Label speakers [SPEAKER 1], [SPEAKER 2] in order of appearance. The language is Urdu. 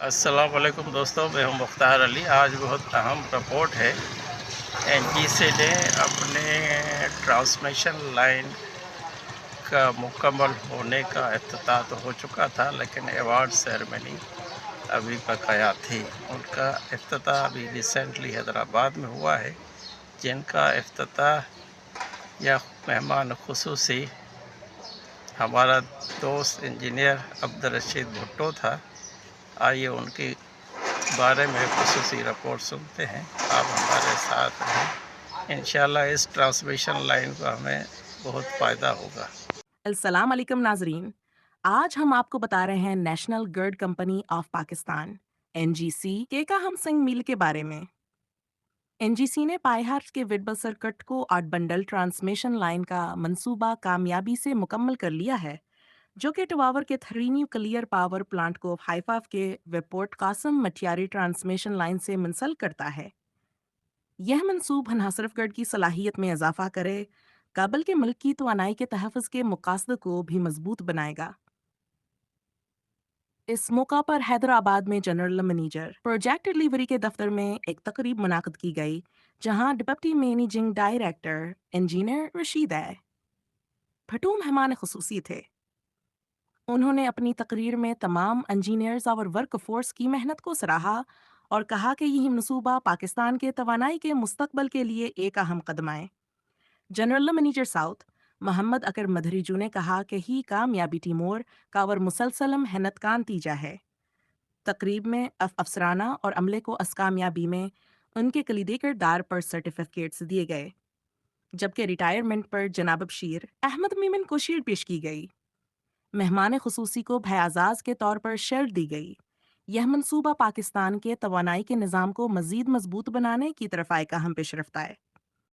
[SPEAKER 1] السلام علیکم دوستوں، میں ہوں مختار علی۔ آج بہت اہم رپورٹ ہے۔ این جی سی نے اپنے ٹرانسمیشن لائن کا مکمل ہونے کا افتتاح تو ہو چکا تھا، لیکن ایوارڈ سیرمنی ابھی بقایا تھی۔ ان کا افتتاح ابھی ریسنٹلی حیدرآباد میں ہوا ہے، جن کا افتتاح یا مہمان خصوصی ہمارا دوست انجینئر عبدالرشید بھٹو تھا۔ آئیے ان کے بارے میں خصوصی رپورٹ سنتے ہیں۔ آپ ہمارے ساتھ ہیں۔ انشاءاللہ اس ٹرانسمیشن لائن کا ہمیں بہت فائدہ ہوگا۔
[SPEAKER 2] السلام علیکم ناظرین، آج ہم آپ کو بتا رہے ہیں national grid company of Pakistan NGC کے ہم سنگ میل کے بارے میں۔ NGC نے پائے ہارٹ کے وڈبل سرکٹ کو 8 بنڈل ٹرانسمیشن لائن کا منصوبہ کامیابی سے مکمل کر لیا ہے، جو کہ ٹواور کے 3 نیوکلیئر پاور پلانٹ کو ہائفا کے ویپورٹ قاسم مٹیاری ٹرانسمیشن لائن سے منسلک کرتا ہے۔ یہ منصوب انحصرف گرڈ کی صلاحیت میں اضافہ کرے گا، بلکہ ملک کی توانائی کے تحفظ کے مقاصد کو بھی مضبوط بنائے گا۔ اس موقع پر حیدرآباد میں جنرل منیجر پروجیکٹ ڈلیوری کے دفتر میں ایک تقریب منعقد کی گئی، جہاں deputy managing director engineer Rashid Bhutto مہمان خصوصی تھے۔ انہوں نے اپنی تقریر میں تمام انجینئرز اور ورک فورس کی محنت کو سراہا اور کہا کہ یہ منصوبہ پاکستان کے توانائی کے مستقبل کے لیے ایک اہم قدم ہے۔ جنرل منیجر ساؤتھ محمد اکر مدھریجو نے کہا کہ ہی کامیابی تیمور کاور مسلسل محنت کا نتیجہ ہے۔ تقریب میں افسرانہ اور عملے کو اس کامیابی میں ان کے کلیدی کردار پر سرٹیفکیٹس دیے گئے، جبکہ ریٹائرمنٹ پر جناب بشیر احمد میمن کو شیلڈ پیش کی گئی۔ مہمان خصوصی کو بھیاعزاز کے طور پر شیلڈ دی گئی۔ یہ منصوبہ پاکستان کے توانائی کے نظام کو مزید مضبوط بنانے کی طرف ایک اہم پیش رفت ہے۔